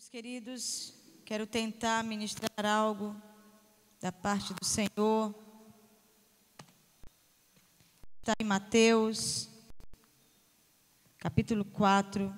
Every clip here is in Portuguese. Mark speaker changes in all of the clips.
Speaker 1: Meus queridos, quero tentar ministrar algo da parte do Senhor. Está em Mateus, capítulo 4.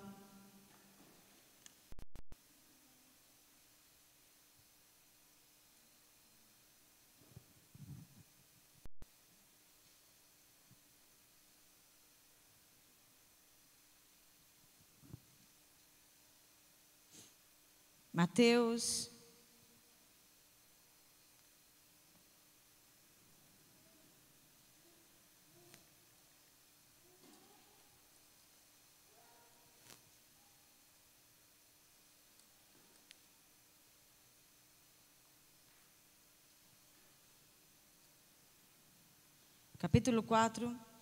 Speaker 1: Mateus, capítulo 4.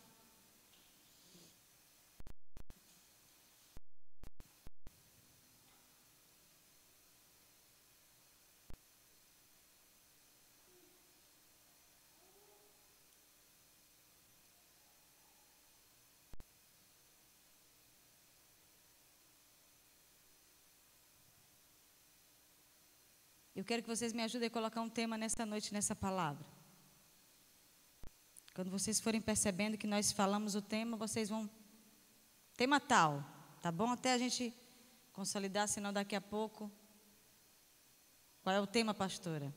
Speaker 1: Eu quero que vocês me ajudem a colocar um tema nessa noite, nessa palavra. Quando vocês forem percebendo que nós falamos o tema, vocês vão... Tema tal, tá bom? Até a gente consolidar, senão daqui a pouco... Qual é o tema, pastora?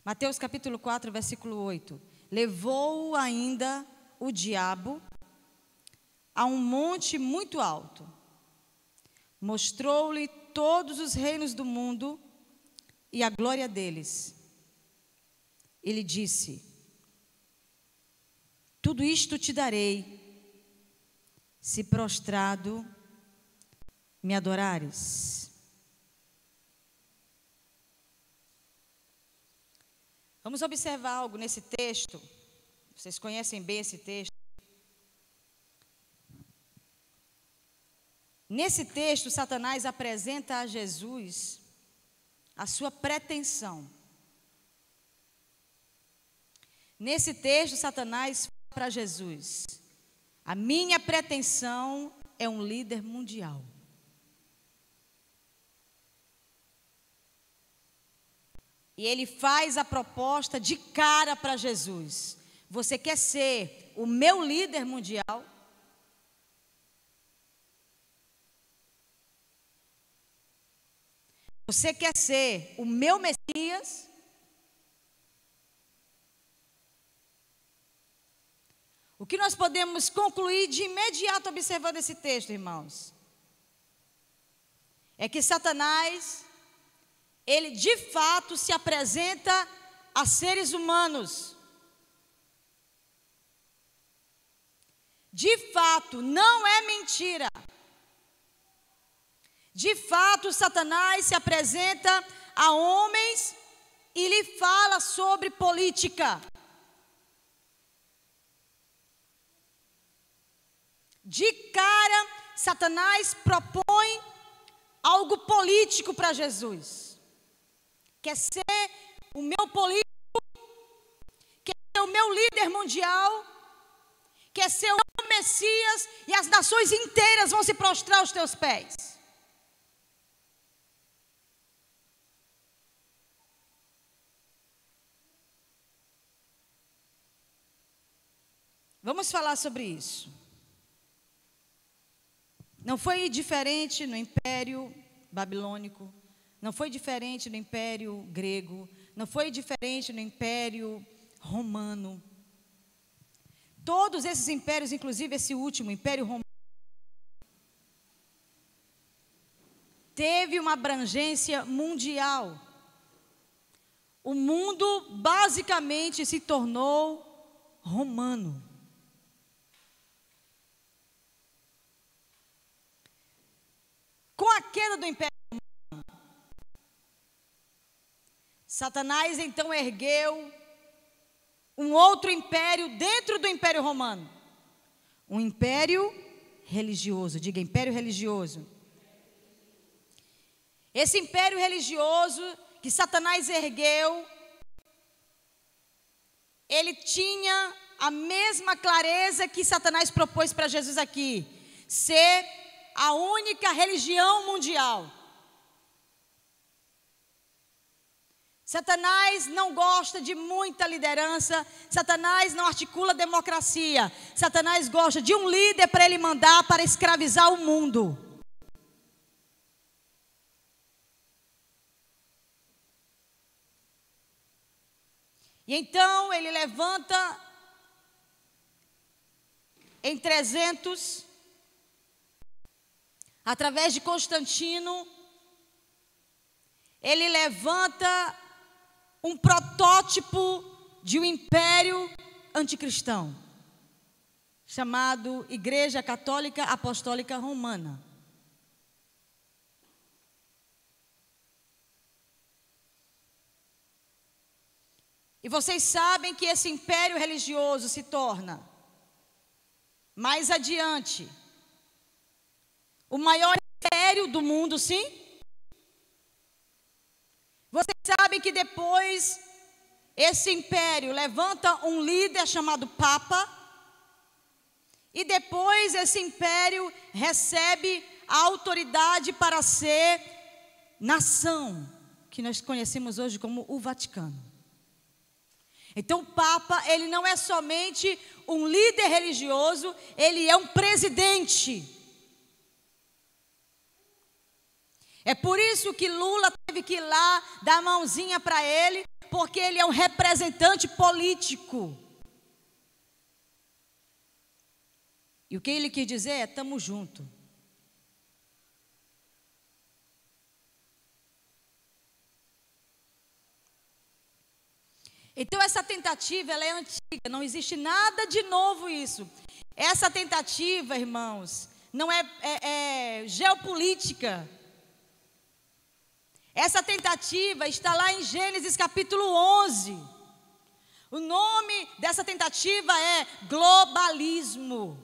Speaker 1: Mateus capítulo 4, versículo 8. Levou ainda o diabo a um monte muito alto. Mostrou-lhe todos os reinos do mundo e a glória deles. Ele disse: tudo isto te darei, se prostrado me adorares. Vamos observar algo nesse texto. Vocês conhecem bem esse texto. Nesse texto, Satanás apresenta a Jesus a sua pretensão. Nesse texto, Satanás fala para Jesus: a minha pretensão é um líder mundial. E ele faz a proposta de cara para Jesus: você quer ser o meu líder mundial? Você quer ser o meu Messias? O que nós podemos concluir de imediato observando esse texto, irmãos, é que Satanás, ele de fato se apresenta a seres humanos. De fato, não é mentira. De fato, Satanás se apresenta a homens e lhe fala sobre política. De cara, Satanás propõe algo político para Jesus. Quer ser o meu político, quer ser o meu líder mundial, quer ser o meu Messias, e as nações inteiras vão se prostrar aos teus pés. Vamos falar sobre isso. Não foi diferente no Império Babilônico, não foi diferente no Império Grego, não foi diferente no Império Romano. Todos esses impérios, inclusive esse último, Império Romano, teve uma abrangência mundial. O mundo basicamente se tornou romano. Com a queda do Império Romano, Satanás então ergueu um outro império dentro do Império Romano. Um império religioso. Diga, império religioso. Esse império religioso que Satanás ergueu, ele tinha a mesma clareza que Satanás propôs para Jesus aqui. ser a única religião mundial. Satanás não gosta de muita liderança, Satanás não articula democracia, Satanás gosta de um líder para ele mandar, para escravizar o mundo. E então ele levanta em 300, através de Constantino, ele levanta um protótipo de um império anticristão, chamado Igreja Católica Apostólica Romana. E vocês sabem que esse império religioso se torna, mais adiante, o maior império do mundo, sim? Vocês sabem que depois esse império levanta um líder chamado Papa, e depois esse império recebe a autoridade para ser nação, que nós conhecemos hoje como o Vaticano. Então o Papa, ele não é somente um líder religioso, ele é um presidente. É por isso que Lula teve que ir lá dar a mãozinha para ele, porque ele é um representante político. E o que ele quis dizer é: tamo junto. Então essa tentativa, ela é antiga, não existe nada de novo isso. Essa tentativa, irmãos, não é geopolítica. Essa tentativa está lá em Gênesis capítulo 11. O nome dessa tentativa é globalismo.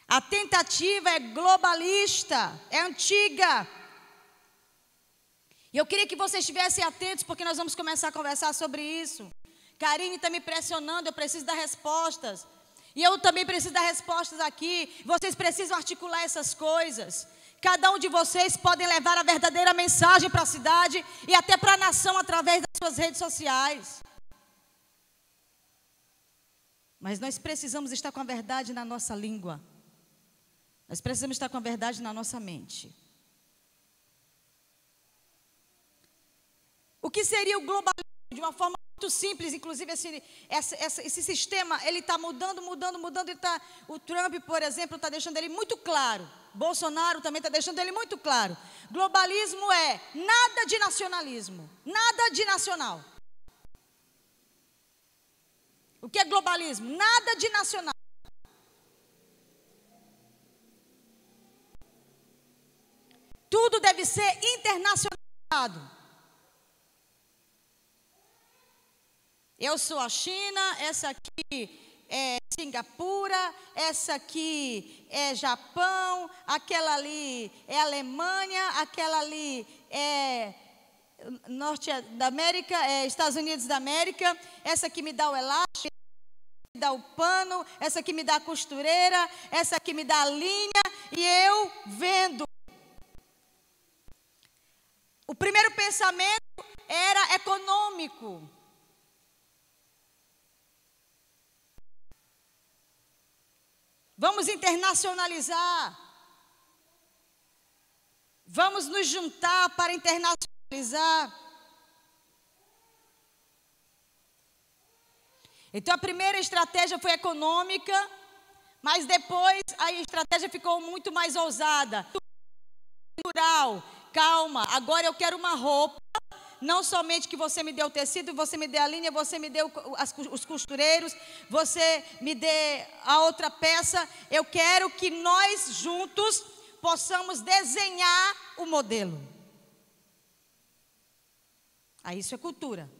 Speaker 1: A tentativa é globalista, é antiga. E eu queria que vocês estivessem atentos, porque nós vamos começar a conversar sobre isso. Karine está me pressionando, eu preciso dar respostas. E eu também preciso dar respostas aqui. Vocês precisam articular essas coisas. Cada um de vocês podem levar a verdadeira mensagem para a cidade e até para a nação através das suas redes sociais. Mas nós precisamos estar com a verdade na nossa língua. Nós precisamos estar com a verdade na nossa mente. O que seria o globalismo? De uma forma muito simples, inclusive esse sistema, ele está mudando. O Trump, por exemplo, está deixando ele muito claro. Bolsonaro também está deixando ele muito claro. Globalismo é nada de nacionalismo, nada de nacional. O que é globalismo? Nada de nacional. Tudo deve ser internacionalizado. Eu sou a China, essa aqui é Singapura, essa aqui é Japão, aquela ali é Alemanha, aquela ali é Norte da América, é Estados Unidos da América, essa aqui me dá o elástico, essa aqui me dá o pano, essa aqui me dá a costureira, essa aqui me dá a linha, e eu vendo. O primeiro pensamento era econômico. Vamos internacionalizar. Vamos nos juntar para internacionalizar. Então a primeira estratégia foi econômica, mas depois a estratégia ficou muito mais ousada. Cultural. Calma, agora eu quero uma roupa. Não somente que você me dê o tecido, você me dê a linha, você me dê os costureiros, você me dê a outra peça. Eu quero que nós juntos possamos desenhar o modelo. Aí isso é cultura.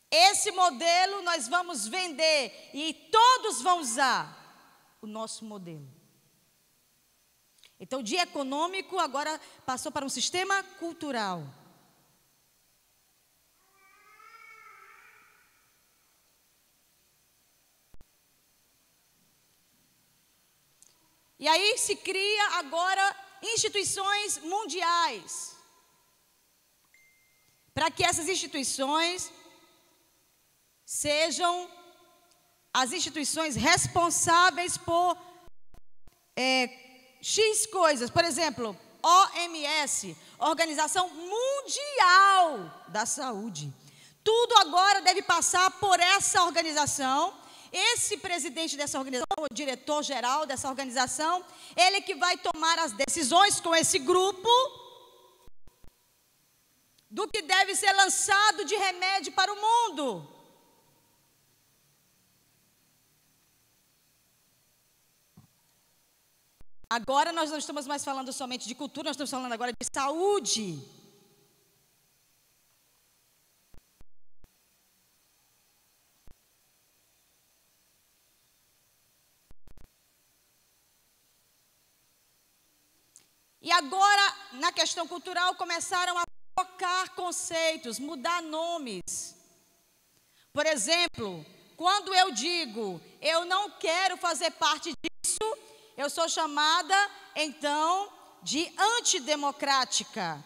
Speaker 1: Esse modelo nós vamos vender e todos vão usar o nosso modelo. Então, de econômico agora passou para um sistema cultural. E aí se cria agora instituições mundiais, para que essas instituições sejam as instituições responsáveis por X coisas. Por exemplo, OMS, Organização Mundial da Saúde. Tudo agora deve passar por essa organização. Esse presidente dessa organização, o diretor-geral dessa organização, ele que vai tomar as decisões com esse grupo do que deve ser lançado de remédio para o mundo. Agora nós não estamos mais falando somente de cultura, nós estamos falando agora de saúde. E agora, na questão cultural, começaram a trocar conceitos, mudar nomes. Por exemplo, quando eu digo, eu não quero fazer parte disso, eu sou chamada, então, de antidemocrática.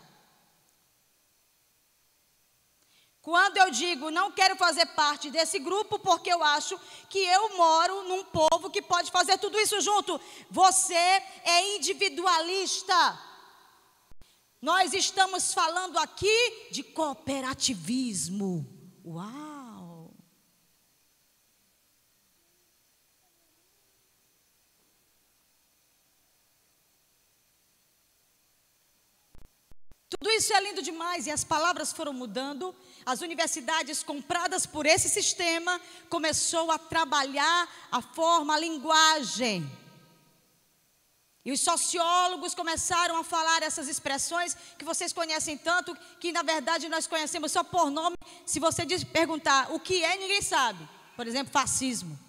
Speaker 1: Quando eu digo, não quero fazer parte desse grupo, porque eu acho que eu moro num povo que pode fazer tudo isso junto. Você é individualista. Nós estamos falando aqui de cooperativismo. Uau! Tudo isso é lindo demais e as palavras foram mudando. As universidades compradas por esse sistema começou a trabalhar a forma, a linguagem. E os sociólogos começaram a falar essas expressões que vocês conhecem tanto, que na verdade nós conhecemos só por nome. Se você perguntar o que é, ninguém sabe. Por exemplo, fascismo.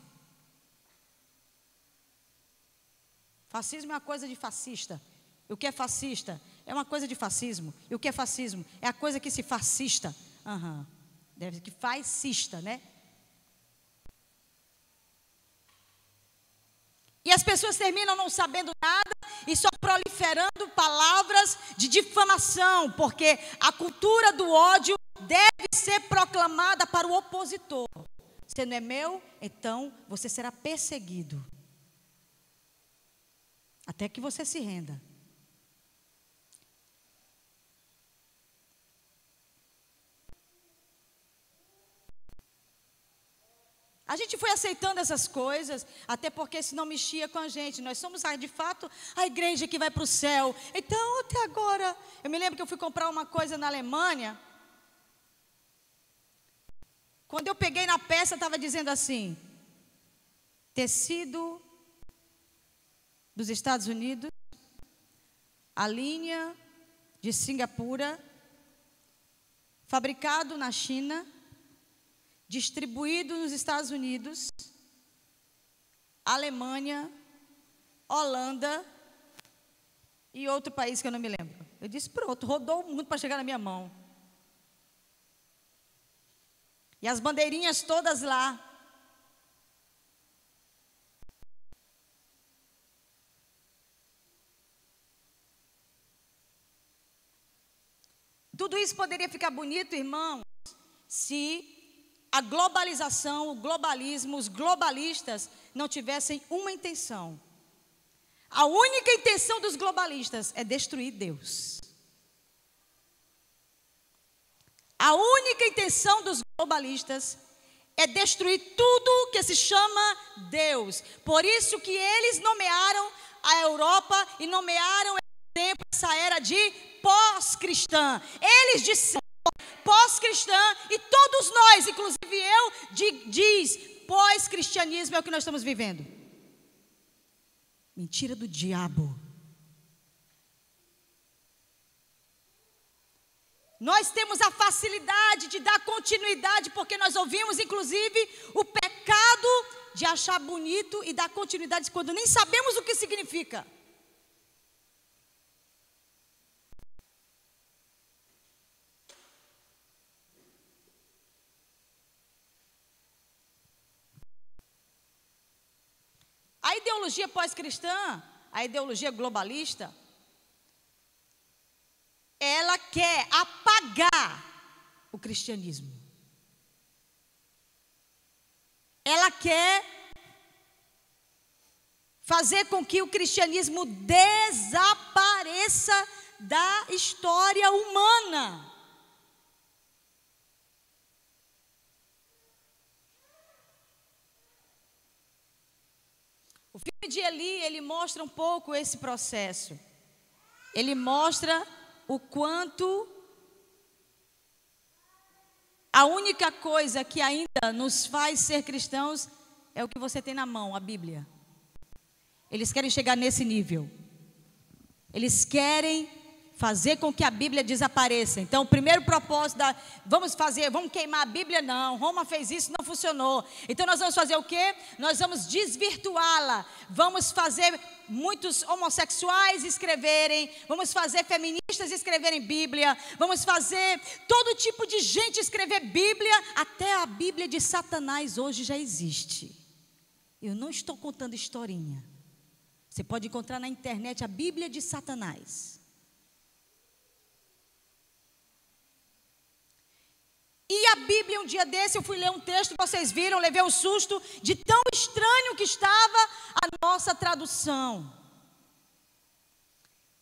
Speaker 1: Fascismo é uma coisa de fascista. E o que é fascista? É uma coisa de fascismo. E o que é fascismo? É a coisa que se fascista. Deve ser que fascista, né? E as pessoas terminam não sabendo nada e só proliferando palavras de difamação, porque a cultura do ódio deve ser proclamada para o opositor. Você não é meu, então você será perseguido. Até que você se renda. A gente foi aceitando essas coisas, até porque isso não mexia com a gente. Nós somos, de fato, a igreja que vai para o céu. Então, até agora, eu me lembro que eu fui comprar uma coisa na Alemanha. Quando eu peguei na peça, estava dizendo assim: tecido dos Estados Unidos, a linha de Singapura, fabricado na China, distribuído nos Estados Unidos, Alemanha, Holanda e outro país que eu não me lembro. Eu disse, pronto, rodou o mundo para chegar na minha mão. E as bandeirinhas todas lá. Tudo isso poderia ficar bonito, irmãos, se a globalização, o globalismo, os globalistas não tivessem uma intenção. A única intenção dos globalistas é destruir Deus. A única intenção dos globalistas é destruir tudo que se chama Deus. Por isso que eles nomearam a Europa e nomearam esse tempo, essa era de pós-cristã. Eles disseram pós-cristã, e todos nós, inclusive eu, diz, pós-cristianismo é o que nós estamos vivendo. Mentira do diabo. Nós temos a facilidade de dar continuidade, porque nós ouvimos, inclusive, o pecado de achar bonito e dar continuidade quando nem sabemos o que significa. A ideologia pós-cristã a ideologia globalista, ela quer apagar o cristianismo. Ela quer fazer com que o cristianismo desapareça da história humana. O filme de Eli, ele mostra um pouco esse processo. Ele mostra o quanto a única coisa que ainda nos faz ser cristãos é o que você tem na mão, a Bíblia. Eles querem chegar nesse nível. Eles querem fazer com que a Bíblia desapareça. Então, o primeiro propósito vamos queimar a Bíblia? Não, Roma fez isso, não funcionou. Então, nós vamos fazer o quê? Nós vamos desvirtuá-la. Vamos fazer muitos homossexuais escreverem, vamos fazer feministas escreverem Bíblia, vamos fazer todo tipo de gente escrever Bíblia, até a Bíblia de Satanás hoje já existe. Eu não estou contando historinha. Você pode encontrar na internet a Bíblia de Satanás. E a Bíblia, um dia desse, eu fui ler um texto, vocês viram, levei um susto de tão estranho que estava a nossa tradução.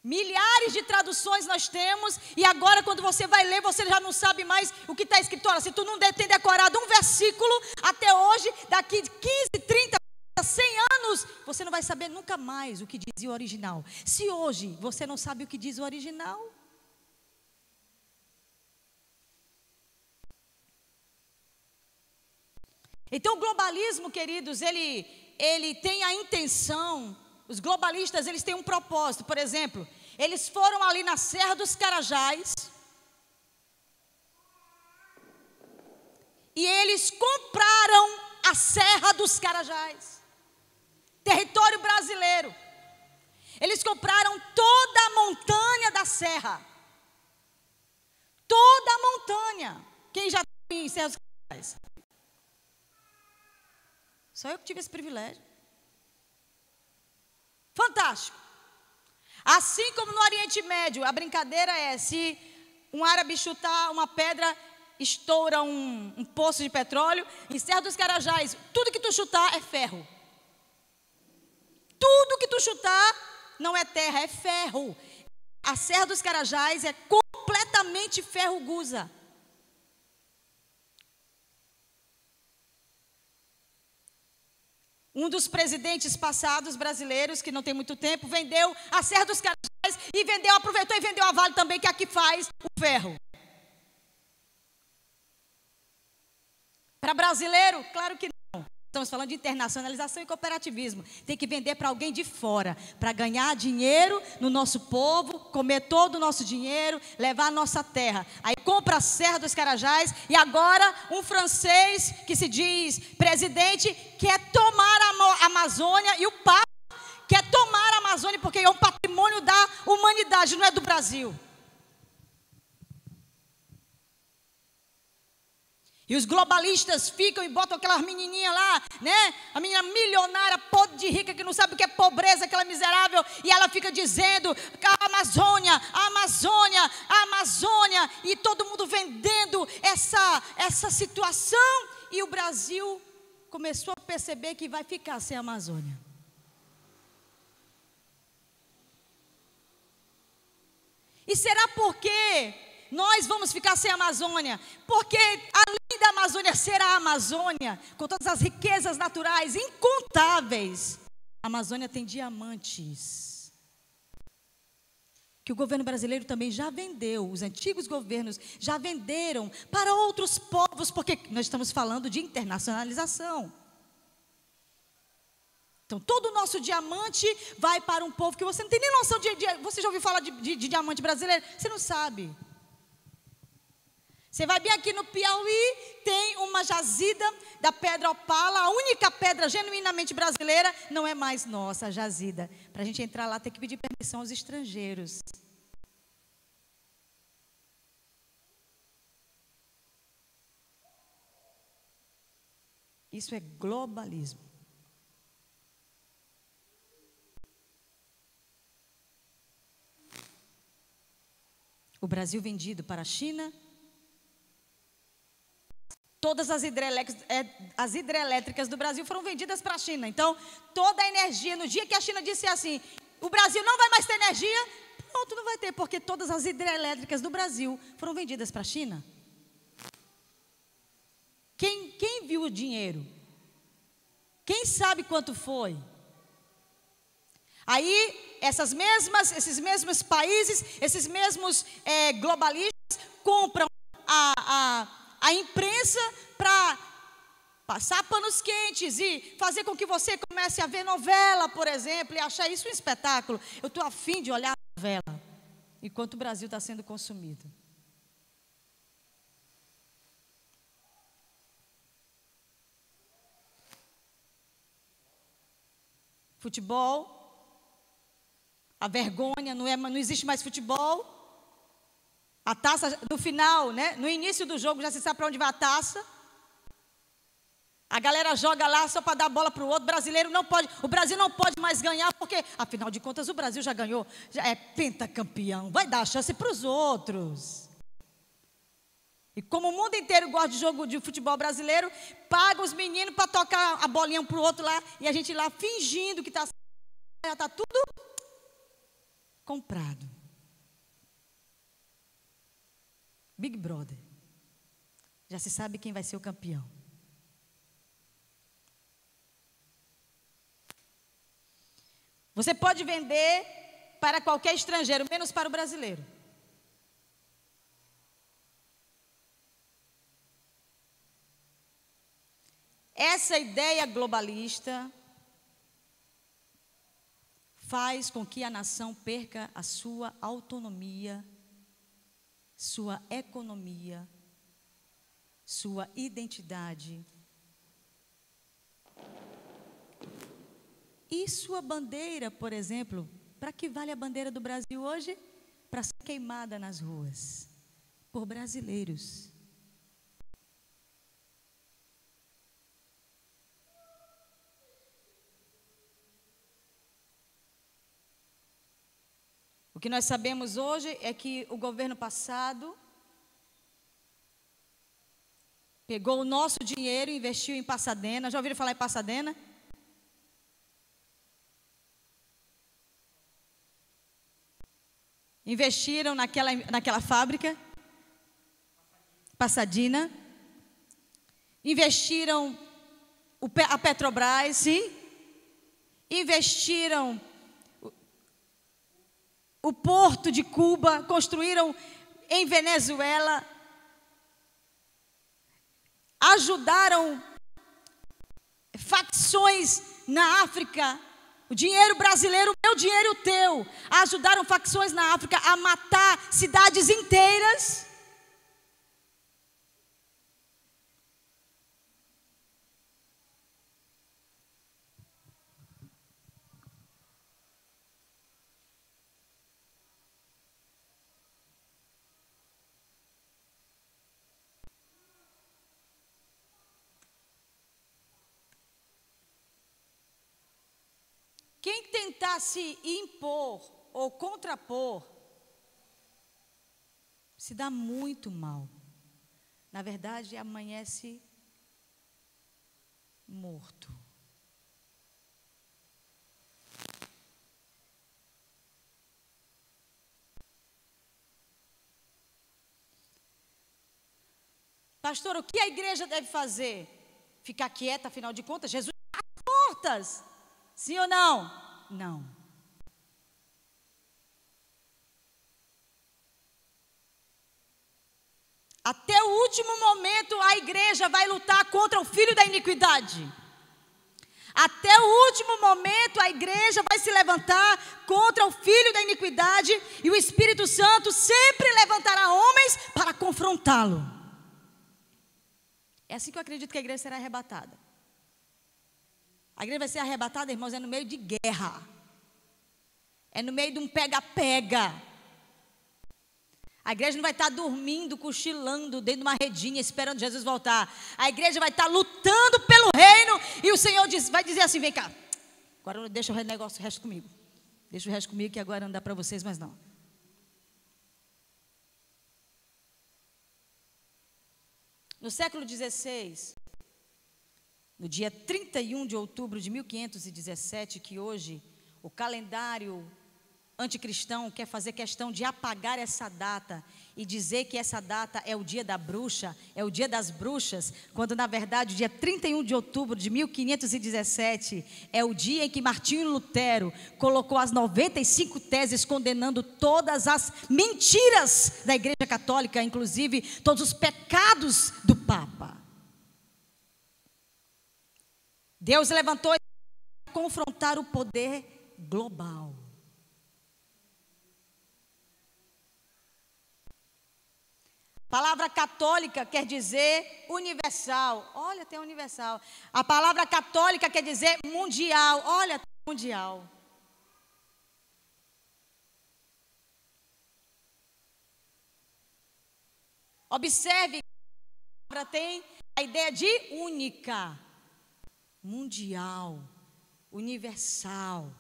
Speaker 1: Milhares de traduções nós temos, e agora quando você vai ler, você já não sabe mais o que está escrito. Olha, se tu não tem decorado um versículo, até hoje, daqui 15, 30, 100 anos, você não vai saber nunca mais o que dizia o original. Se hoje você não sabe o que diz o original, então o globalismo, queridos, ele tem a intenção, os globalistas, eles têm um propósito. Por exemplo, eles foram ali na Serra dos Carajás e eles compraram a Serra dos Carajás, território brasileiro. Eles compraram toda a montanha da serra, toda a montanha. Quem já tem em Serra dos Carajás? Só eu que tive esse privilégio. Fantástico. Assim como no Oriente Médio, a brincadeira é, se um árabe chutar uma pedra, estoura um poço de petróleo. Em Serra dos Carajás, tudo que tu chutar é ferro. Tudo que tu chutar não é terra, é ferro. A Serra dos Carajás é completamente ferro gusa. Um dos presidentes passados brasileiros, que não tem muito tempo, vendeu a Serra dos Carajás e aproveitou e vendeu a Vale também, que aqui faz o ferro. Para brasileiro, claro que não. Estamos falando de internacionalização e cooperativismo. Tem que vender para alguém de fora, para ganhar dinheiro no nosso povo, comer todo o nosso dinheiro, levar a nossa terra. Aí compra a Serra dos Carajás e agora um francês que se diz presidente quer tomar a Amazônia, e o Papa quer tomar a Amazônia porque é um patrimônio da humanidade, não é do Brasil. E os globalistas ficam e botam aquelas menininhas lá, né? A menina milionária, podre de rica, que não sabe o que é pobreza, aquela miserável. E ela fica dizendo, a Amazônia, a Amazônia, a Amazônia. E todo mundo vendendo essa situação. E o Brasil começou a perceber que vai ficar sem a Amazônia. E será por quê? Nós vamos ficar sem a Amazônia, porque além da Amazônia ser a Amazônia, com todas as riquezas naturais incontáveis, a Amazônia tem diamantes, que o governo brasileiro também já vendeu, os antigos governos já venderam para outros povos, porque nós estamos falando de internacionalização. Então, todo o nosso diamante vai para um povo que você não tem nem noção de você já ouviu falar de diamante brasileiro? Você não sabe. Você vai bem aqui no Piauí, tem uma jazida da pedra opala, a única pedra genuinamente brasileira, não é mais nossa, a jazida. Para a gente entrar lá, tem que pedir permissão aos estrangeiros. Isso é globalismo. O Brasil vendido para a China. Todas as hidrelétricas do Brasil foram vendidas para a China. Então, toda a energia, no dia que a China disse assim, o Brasil não vai mais ter energia, pronto, não vai ter, porque todas as hidrelétricas do Brasil foram vendidas para a China. Quem viu o dinheiro? Quem sabe quanto foi? Aí, esses mesmos países, esses mesmos globalistas compram a imprensa para passar panos quentes e fazer com que você comece a ver novela, por exemplo, e achar isso um espetáculo. Eu estou a fim de olhar a novela, enquanto o Brasil está sendo consumido. Futebol, a vergonha, não existe mais futebol. A taça, no final, né, no início do jogo, já se sabe para onde vai a taça. A galera joga lá só para dar bola para o outro. O Brasil não pode mais ganhar, porque, afinal de contas, o Brasil já ganhou, já é pentacampeão, vai dar chance para os outros. E como o mundo inteiro gosta de jogo de futebol brasileiro, paga os meninos para tocar a bolinha um para o outro lá, e a gente lá fingindo que já está tudo comprado. Big Brother. Já se sabe quem vai ser o campeão. Você pode vender para qualquer estrangeiro, menos para o brasileiro. Essa ideia globalista faz com que a nação perca a sua autonomia, sua economia, sua identidade e sua bandeira, por exemplo. Para que vale a bandeira do Brasil hoje? Para ser queimada nas ruas por brasileiros. O que nós sabemos hoje é que o governo passado pegou o nosso dinheiro e investiu em Pasadena. Já ouviram falar em Pasadena? Investiram naquela fábrica, Pasadena. Investiram a Petrobras, sim. Investiram o porto de Cuba, construíram em Venezuela, ajudaram facções na África. O dinheiro brasileiro, meu dinheiro teu, ajudaram facções na África a matar cidades inteiras. Quem tentar se impor ou contrapor, se dá muito mal. Na verdade, amanhece morto. Pastor, o que a igreja deve fazer? Ficar quieta, afinal de contas, Jesus está às portas. Sim ou não? Não. Até o último momento a igreja vai lutar contra o filho da iniquidade. Até o último momento a igreja vai se levantar contra o filho da iniquidade e o Espírito Santo sempre levantará homens para confrontá-lo. É assim que eu acredito que a igreja será arrebatada. A igreja vai ser arrebatada, irmãos, é no meio de guerra. É no meio de um pega-pega. A igreja não vai estar dormindo, cochilando dentro de uma redinha, esperando Jesus voltar. A igreja vai estar lutando pelo reino. E o Senhor vai dizer assim, vem cá. Agora deixa o resto comigo. Deixa o resto comigo que agora não dá para vocês mais não. No século XVI, no dia 31 de outubro de 1517, que hoje o calendário anticristão quer fazer questão de apagar essa data e dizer que essa data é o dia da bruxa, é o dia das bruxas, quando na verdade o dia 31 de outubro de 1517 é o dia em que Martinho Lutero colocou as 95 teses condenando todas as mentiras da Igreja Católica, inclusive todos os pecados do Papa. Deus levantou para confrontar o poder global. A palavra católica quer dizer universal. Olha, tem universal. A palavra católica quer dizer mundial. Olha, tem mundial. Observe que a palavra tem a ideia de única, mundial, universal.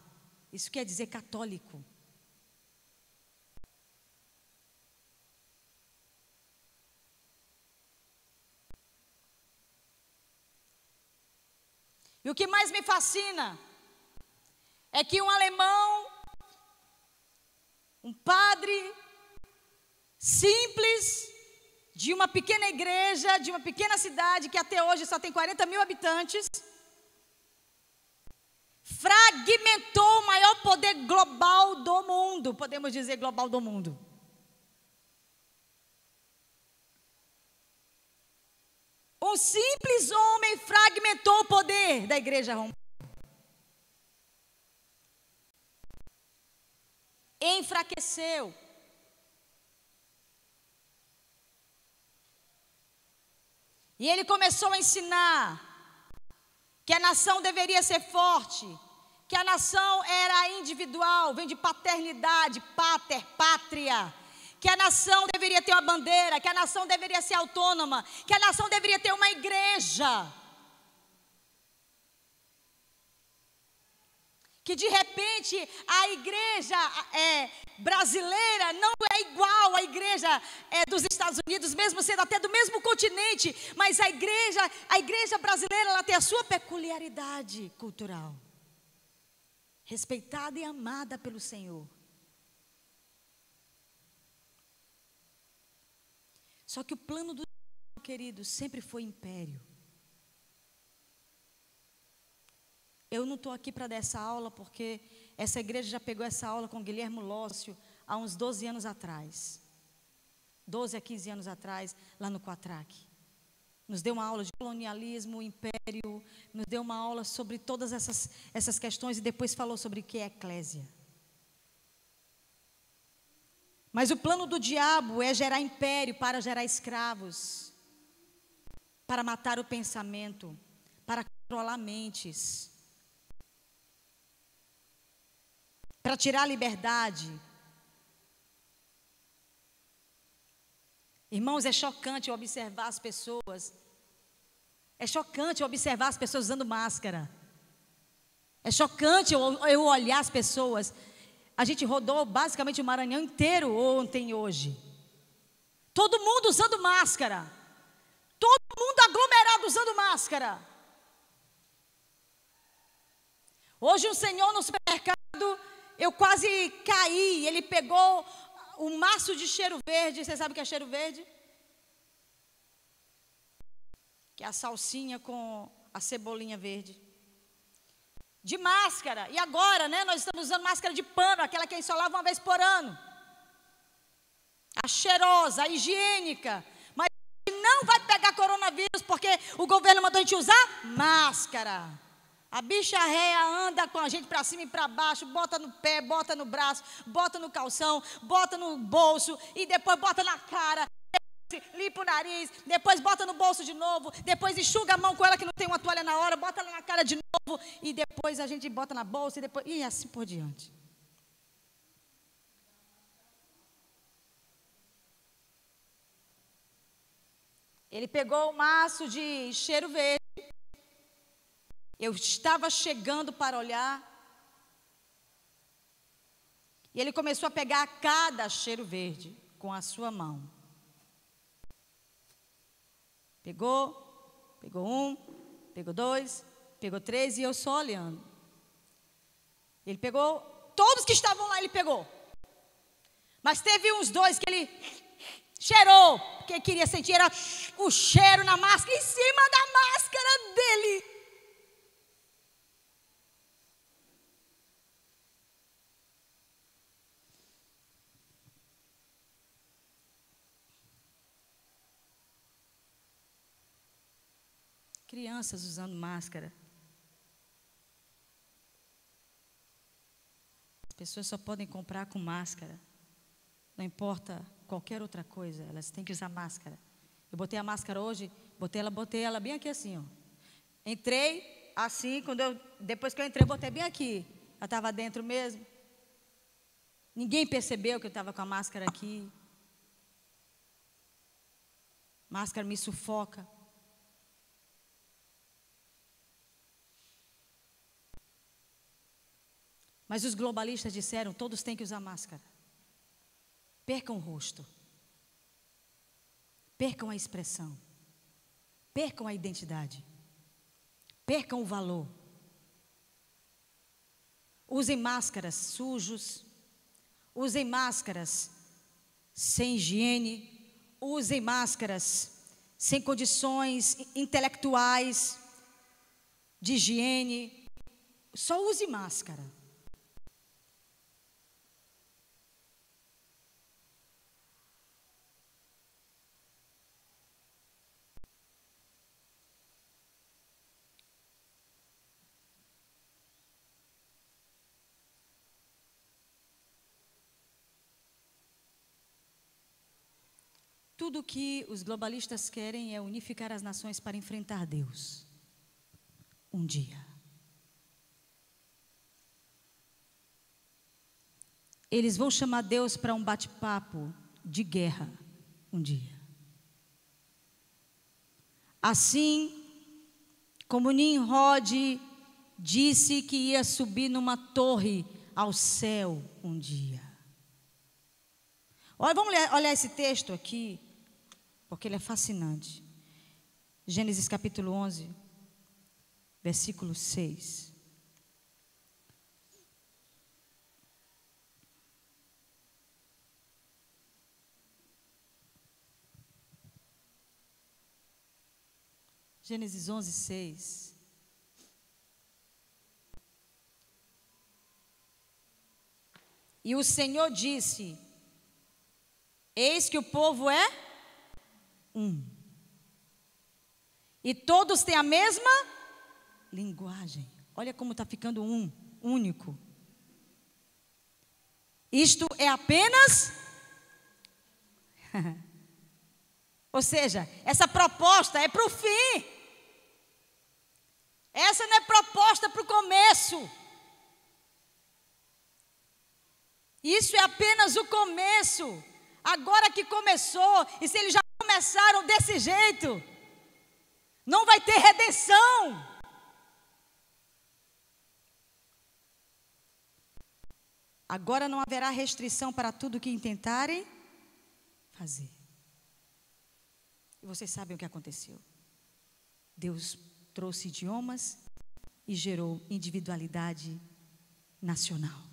Speaker 1: Isso quer dizer católico. E o que mais me fascina é que um alemão, um padre simples, de uma pequena igreja, de uma pequena cidade, que até hoje só tem 40 mil habitantes, fragmentou o maior poder global do mundo, podemos dizer global do mundo. Um simples homem fragmentou o poder da igreja romana. Enfraqueceu. E ele começou a ensinar que a nação deveria ser forte, que a nação era individual, vem de paternidade, pater, pátria. Que a nação deveria ter uma bandeira, que a nação deveria ser autônoma, que a nação deveria ter uma igreja. Que de repente a igreja brasileira não é igual à igreja dos Estados Unidos, mesmo sendo até do mesmo continente, mas a igreja brasileira ela tem a sua peculiaridade cultural, respeitada e amada pelo Senhor. Só que o plano do Senhor, querido, sempre foi império. Eu não estou aqui para dar essa aula porque essa igreja já pegou essa aula com Guilherme Lócio há uns 12 anos atrás. 12 a 15 anos atrás, lá no Quatraque. Nos deu uma aula de colonialismo, império, nos deu uma aula sobre todas essas questões e depois falou sobre o que é eclésia. Mas o plano do diabo é gerar império para gerar escravos, para matar o pensamento, para controlar mentes, para tirar a liberdade. Irmãos, é chocante observar as pessoas. É chocante observar as pessoas usando máscara. É chocante eu olhar as pessoas. A gente rodou basicamente o Maranhão inteiro ontem e hoje. Todo mundo usando máscara. Todo mundo aglomerado usando máscara. Hoje um senhor no supermercado, eu quase caí. Ele pegou o maço de cheiro verde. Você sabe o que é cheiro verde? Que é a salsinha com a cebolinha verde. De máscara. E agora, né, nós estamos usando máscara de pano, aquela que a gente só lava uma vez por ano. A cheirosa, a higiênica. Mas não vai pegar coronavírus porque o governo mandou a gente usar máscara. A bicha réia anda com a gente para cima e para baixo, bota no pé, bota no braço, bota no calção, bota no bolso e depois bota na cara, limpa o nariz, depois bota no bolso de novo, depois enxuga a mão com ela que não tem uma toalha na hora, bota ela na cara de novo e depois a gente bota na bolsa e assim por diante. Ele pegou o maço de cheiro verde. Eu estava chegando para olhar. E ele começou a pegar cada cheiro verde com a sua mão. Pegou um, pegou dois, pegou três e eu só olhando. Ele pegou, todos que estavam lá ele pegou. Mas teve uns dois que ele cheirou, porque queria sentir era o cheiro na máscara, em cima da máscara dele. Crianças usando máscara. As pessoas só podem comprar com máscara. Não importa qualquer outra coisa, elas têm que usar máscara. Eu botei a máscara hoje, botei ela bem aqui assim, ó. Entrei assim, depois que eu entrei, botei bem aqui. Ela estava dentro mesmo. Ninguém percebeu que eu estava com a máscara aqui. Máscara me sufoca. Mas os globalistas disseram, todos têm que usar máscara. Percam o rosto. Percam a expressão. Percam a identidade. Percam o valor. Usem máscaras sujos. Usem máscaras sem higiene. Usem máscaras sem condições intelectuais de higiene. Só use máscara. Tudo que os globalistas querem é unificar as nações para enfrentar Deus. Um dia. Eles vão chamar Deus para um bate-papo de guerra. Um dia. Assim como Nimrod disse que ia subir numa torre ao céu um dia. Olha, vamos olhar esse texto aqui, porque ele é fascinante. Gênesis capítulo 11, versículo 6. Gênesis 11, 6. E o Senhor disse: eis que o povo é um. E todos têm a mesma linguagem. Olha como está ficando um, único. Isto é apenas... Ou seja, essa proposta é para o fim. Essa não é proposta para o começo. Isso é apenas o começo. Agora que começou, e se eles já começaram desse jeito, não vai ter redenção. Agora não haverá restrição para tudo que intentarem fazer. E vocês sabem o que aconteceu. Deus trouxe idiomas e gerou individualidade nacional.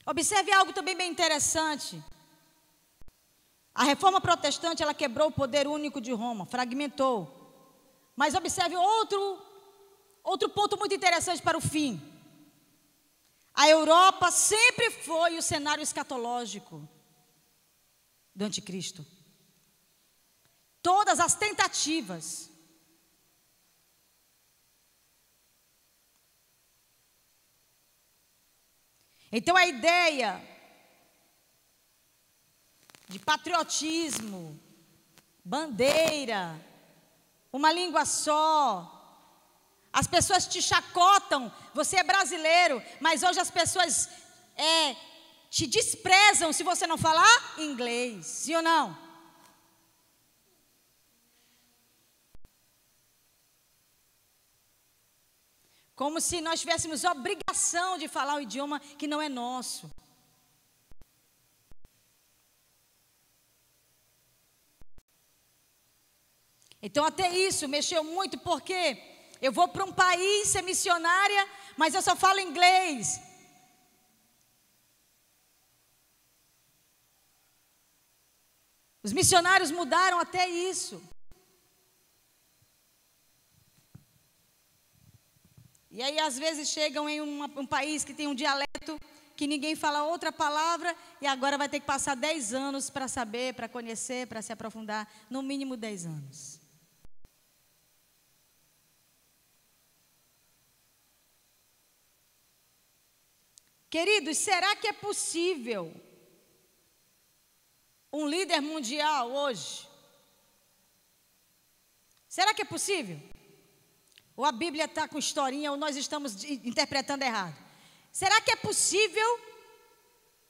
Speaker 1: Observe algo também bem interessante. A reforma protestante, ela quebrou o poder único de Roma, fragmentou. Mas observe outro ponto muito interessante para o fim. A Europa sempre foi o cenário escatológico do anticristo. Todas as tentativas. Então a ideia de patriotismo, bandeira, uma língua só. As pessoas te chacotam, você é brasileiro, mas hoje as pessoas te desprezam se você não falar inglês, sim ou não? Como se nós tivéssemos obrigação de falar um idioma que não é nosso. Então até isso mexeu muito, porque eu vou para um país ser missionária, mas eu só falo inglês. Os missionários mudaram até isso. E aí às vezes chegam em um país que tem um dialeto que ninguém fala outra palavra, e agora vai ter que passar 10 anos para saber, para conhecer, para se aprofundar, no mínimo 10 anos. Queridos, será que é possível um líder mundial hoje? Será que é possível? Ou a Bíblia está com historinha, ou nós estamos interpretando errado? Será que é possível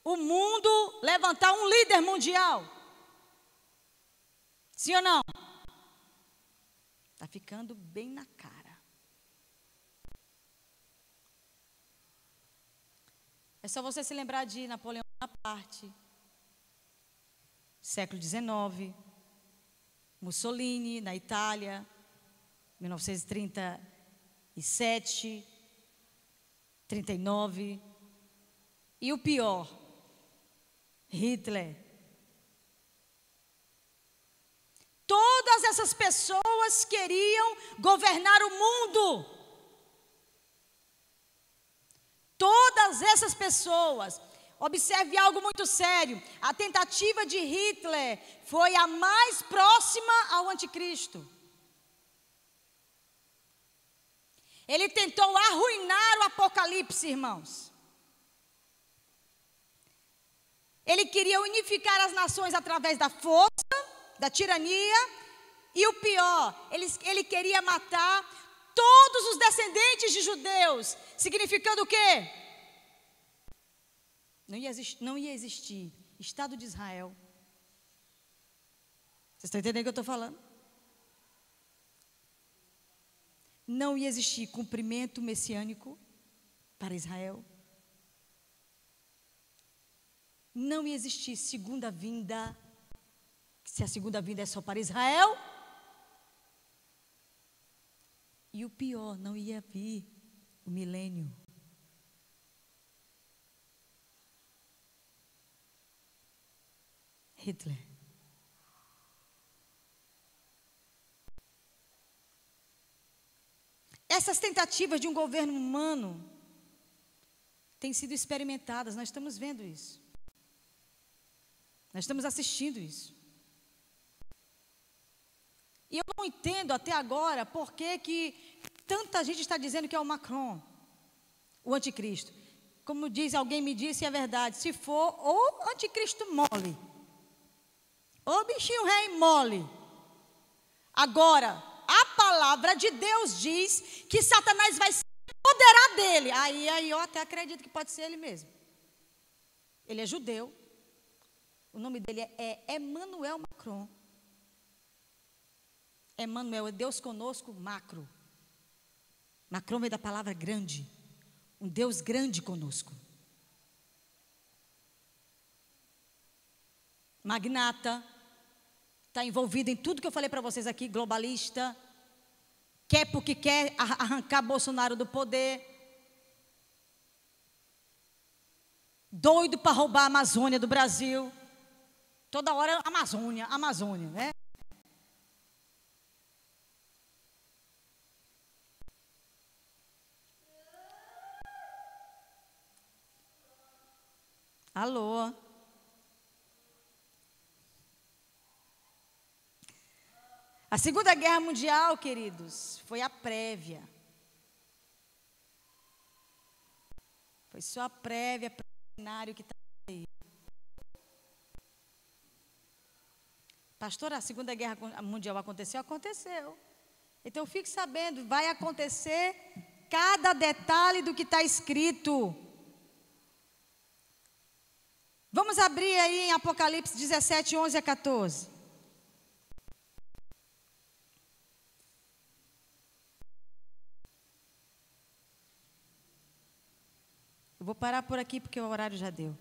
Speaker 1: o mundo levantar um líder mundial? Sim ou não? Está ficando bem na cara. É só você se lembrar de Napoleão Bonaparte, século XIX, Mussolini na Itália, 1937, 39, e o pior, Hitler. Todas essas pessoas queriam governar o mundo. Todas essas pessoas. Observe algo muito sério. A tentativa de Hitler foi a mais próxima ao anticristo. Ele tentou arruinar o Apocalipse, irmãos. Ele queria unificar as nações através da força, da tirania, e o pior, ele queria matar todos os descendentes de judeus, significando o quê? Não ia existir Estado de Israel. Vocês estão entendendo o que eu estou falando? Não ia existir cumprimento messiânico para Israel. Não ia existir segunda vinda, se a segunda vinda é só para Israel. E o pior, não ia vir o milênio. Hitler. Essas tentativas de um governo humano têm sido experimentadas, nós estamos vendo isso. Nós estamos assistindo isso. E eu não entendo até agora por que tanta gente está dizendo que é o Macron, o anticristo. Como alguém me disse, é verdade, se for ou anticristo mole, ou bichinho rei mole. Agora, a palavra de Deus diz que Satanás vai se apoderar dele. Aí eu até acredito que pode ser ele mesmo. Ele é judeu. O nome dele é Emmanuel Macron. Emmanuel é Deus conosco, macro. Macron vem da palavra grande. Um Deus grande conosco. Magnata. Está envolvido em tudo que eu falei para vocês aqui, globalista. Quer porque quer arrancar Bolsonaro do poder. Doido para roubar a Amazônia do Brasil. Toda hora Amazônia, né? Alô? A Segunda Guerra Mundial, queridos, foi a prévia. Foi só a prévia, para o cenário que está aí. Pastor, a Segunda Guerra Mundial aconteceu? Aconteceu. Então fique sabendo, vai acontecer cada detalhe do que está escrito. Vamos abrir aí em Apocalipse 17, 11 a 14. Eu vou parar por aqui porque o horário já deu.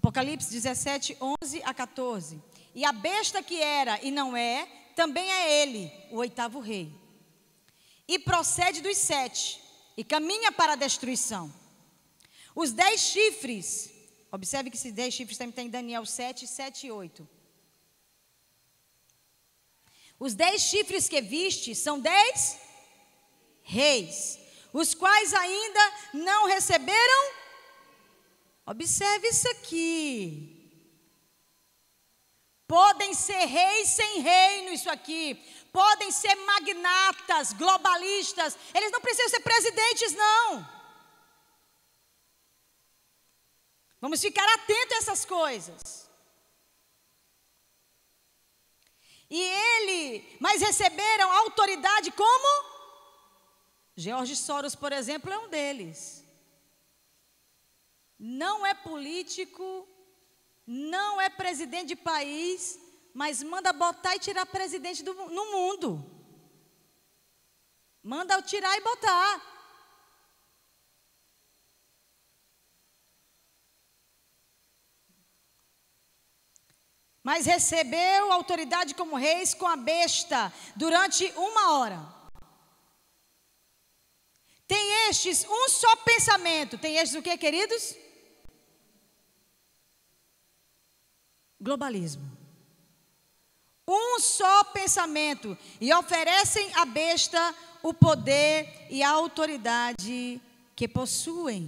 Speaker 1: Apocalipse 17, 11 a 14. E a besta que era e não é, também é ele, o oitavo rei. E procede dos 7, e caminha para a destruição. Os 10 chifres, observe que esses 10 chifres também tem em Daniel 7, 7 e 8. Os 10 chifres que viste são 10 reis, os quais ainda não receberam. Observe isso aqui. Podem ser reis sem reino, isso aqui. Podem ser magnatas, globalistas. Eles não precisam ser presidentes, não. Vamos ficar atentos a essas coisas. Mas receberam autoridade como? George Soros, por exemplo, é um deles. Não é político, não é presidente de país, mas manda botar e tirar presidente no mundo. Manda tirar e botar. Mas recebeu autoridade como reis com a besta durante 1 hora. Tem estes um só pensamento. Tem estes o que, queridos? Globalismo. Um só pensamento. E oferecem à besta o poder e a autoridade que possuem.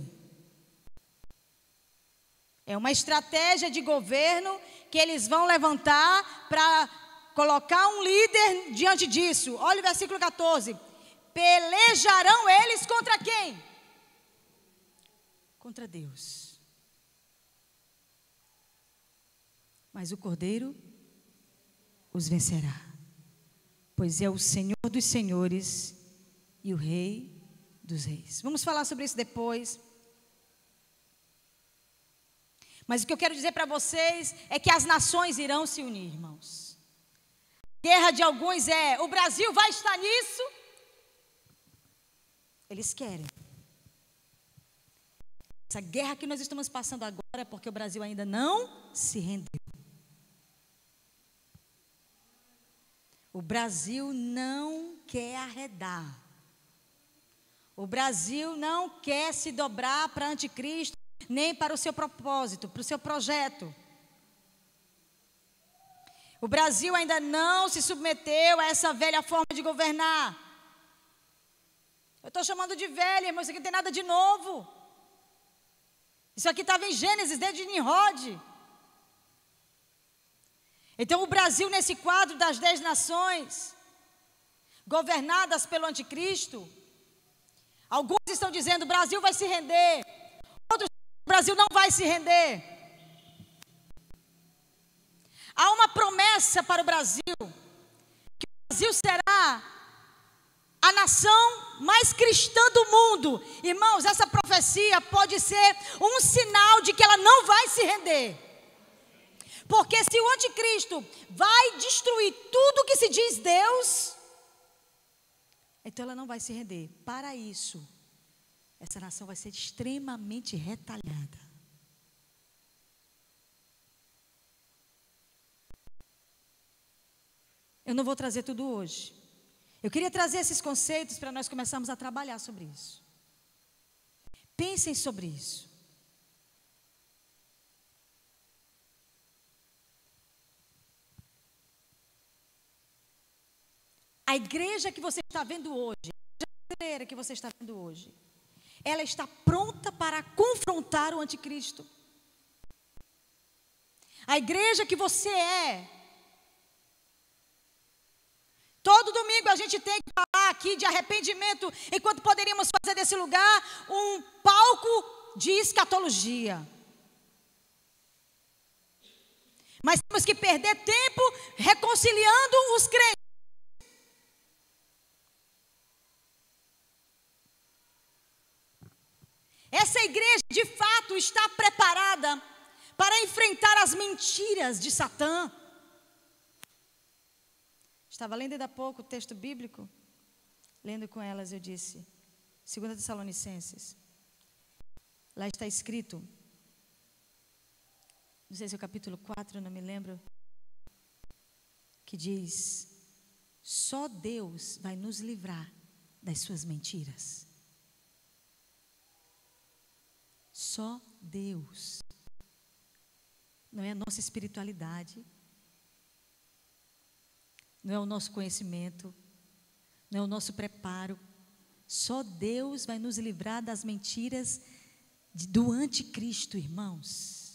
Speaker 1: É uma estratégia de governo que eles vão levantar para colocar um líder diante disso. Olha o versículo 14. Pelejarão eles contra quem? Contra Deus. Mas o Cordeiro os vencerá, pois é o Senhor dos senhores e o Rei dos reis. Vamos falar sobre isso depois. Mas o que eu quero dizer para vocês é que as nações irão se unir, irmãos. A guerra de alguns é: o Brasil vai estar nisso? Eles querem. Essa guerra que nós estamos passando agora é porque o Brasil ainda não se rendeu. O Brasil não quer arredar. O Brasil não quer se dobrar para anticristo, nem para o seu propósito, para o seu projeto. O Brasil ainda não se submeteu a essa velha forma de governar. Eu estou chamando de velha, irmão, isso aqui não tem nada de novo. Isso aqui estava em Gênesis, desde Nimrod. Então o Brasil, nesse quadro das 10 nações, governadas pelo anticristo, alguns estão dizendo: o Brasil vai se render. Outros dizem: o Brasil não vai se render. Há uma promessa para o Brasil, que o Brasil será a nação mais cristã do mundo. Irmãos, essa profecia pode ser um sinal de que ela não vai se render. Porque se o anticristo vai destruir tudo que se diz Deus, então ela não vai se render. Para isso, essa nação vai ser extremamente retalhada. Eu não vou trazer tudo hoje. Eu queria trazer esses conceitos para nós começarmos a trabalhar sobre isso. Pensem sobre isso. A igreja que você está vendo hoje, a igreja brasileira que você está vendo hoje, ela está pronta para confrontar o anticristo. A igreja que você é. Todo domingo a gente tem que falar aqui de arrependimento, enquanto poderíamos fazer desse lugar um palco de escatologia. Mas temos que perder tempo reconciliando os crentes. Essa igreja, de fato, está preparada para enfrentar as mentiras de Satã. Estava lendo ainda há pouco o texto bíblico, lendo com elas, eu disse, 2 Tessalonicenses. Lá está escrito: não sei se é o capítulo 4, não me lembro, que diz: só Deus vai nos livrar das suas mentiras. Só Deus. Não é a nossa espiritualidade, não é o nosso conhecimento, não é o nosso preparo. Só Deus vai nos livrar das mentiras do anticristo, irmãos.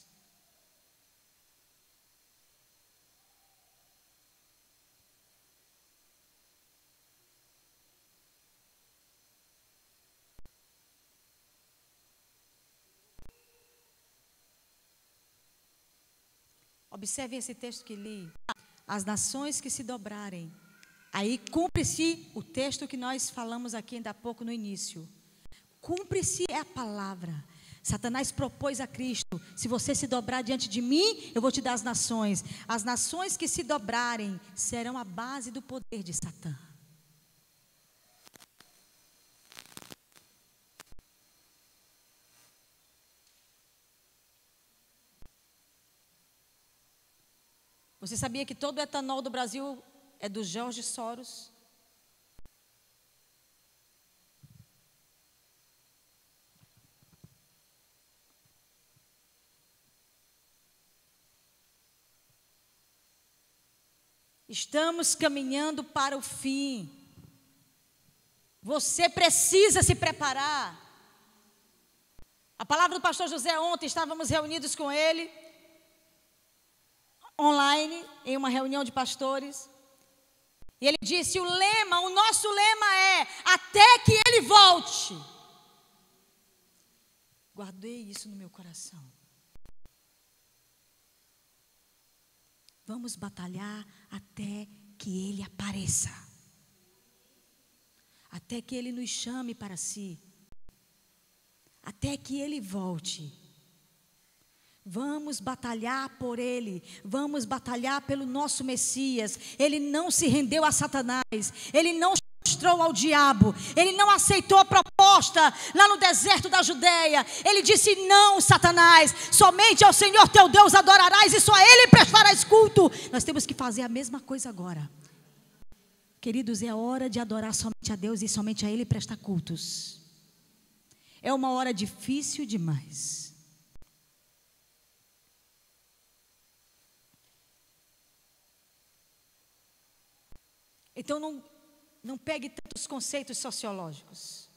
Speaker 1: Observe esse texto que li. As nações que se dobrarem. Aí cumpre-se o texto que nós falamos aqui ainda há pouco no início. Cumpre-se é a palavra. Satanás propôs a Cristo: se você se dobrar diante de mim, eu vou te dar as nações. As nações que se dobrarem serão a base do poder de Satã. Você sabia que todo o etanol do Brasil é do George Soros? Estamos caminhando para o fim. Você precisa se preparar. A palavra do pastor José, ontem estávamos reunidos com ele, online, em uma reunião de pastores. E ele disse: o nosso lema é: até que ele volte. Guardei isso no meu coração. Vamos batalhar até que ele apareça. Até que ele nos chame para si. Até que ele volte. Vamos batalhar por ele, vamos batalhar pelo nosso Messias. Ele não se rendeu a Satanás, ele não se mostrou ao diabo, ele não aceitou a proposta lá no deserto da Judeia. Ele disse: não, Satanás, somente ao Senhor teu Deus adorarás e só a ele prestarás culto. Nós temos que fazer a mesma coisa agora. Queridos, é hora de adorar somente a Deus e somente a ele prestar cultos. É uma hora difícil demais. Então não pegue tantos conceitos sociológicos.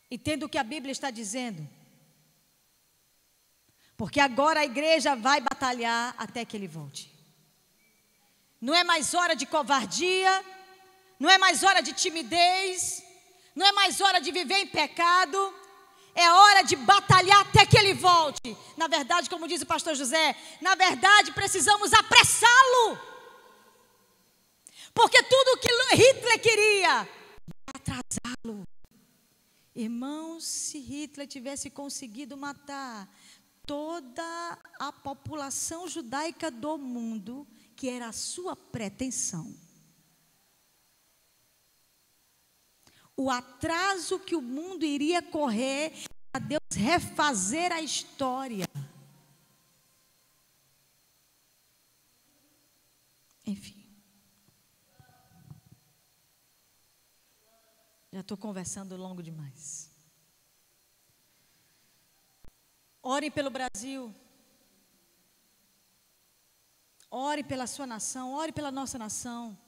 Speaker 1: Entenda o que a Bíblia está dizendo. Porque agora a igreja vai batalhar até que ele volte. Não é mais hora de covardia, não é mais hora de timidez, não é mais hora de viver em pecado. É hora de batalhar até que ele volte. Na verdade, como diz o pastor José, na verdade precisamos apressá-lo. Porque tudo que Hitler queria atrasá-lo. Irmãos, se Hitler tivesse conseguido matar toda a população judaica do mundo, que era a sua pretensão, o atraso que o mundo iria correr para Deus refazer a história. Enfim. Já estou conversando longo demais. Ore pelo Brasil. Ore pela sua nação. Ore pela nossa nação.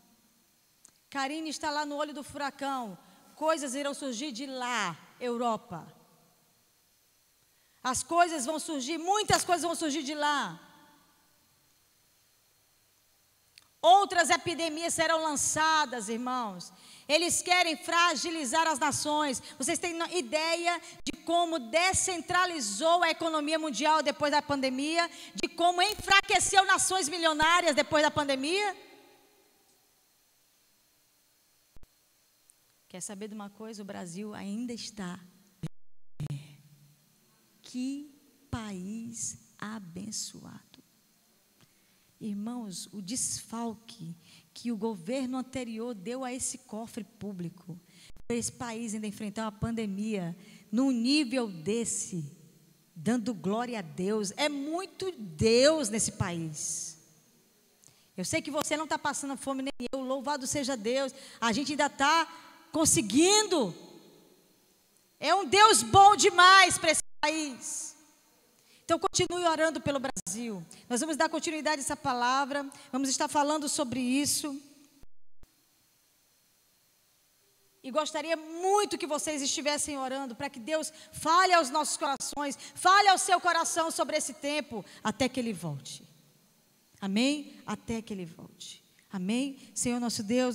Speaker 1: Karine está lá no olho do furacão. Coisas irão surgir de lá, Europa. As coisas vão surgir, muitas coisas vão surgir de lá. Outras epidemias serão lançadas, irmãos. Eles querem fragilizar as nações. Vocês têm ideia de como descentralizou a economia mundial depois da pandemia? De como enfraqueceu nações milionárias depois da pandemia? Quer saber de uma coisa? O Brasil ainda está. Que país abençoado. Irmãos, o desfalque que o governo anterior deu a esse cofre público, para esse país ainda enfrentar uma pandemia num nível desse, dando glória a Deus. É muito Deus nesse país. Eu sei que você não está passando fome nem eu, louvado seja Deus. A gente ainda está conseguindo. É um Deus bom demais para esse país. Então continue orando pelo Brasil. Nós vamos dar continuidade a essa palavra. Vamos estar falando sobre isso. E gostaria muito que vocês estivessem orando para que Deus fale aos nossos corações, fale ao seu coração sobre esse tempo, até que Ele volte. Amém? Até que Ele volte. Amém? Senhor nosso Deus, nós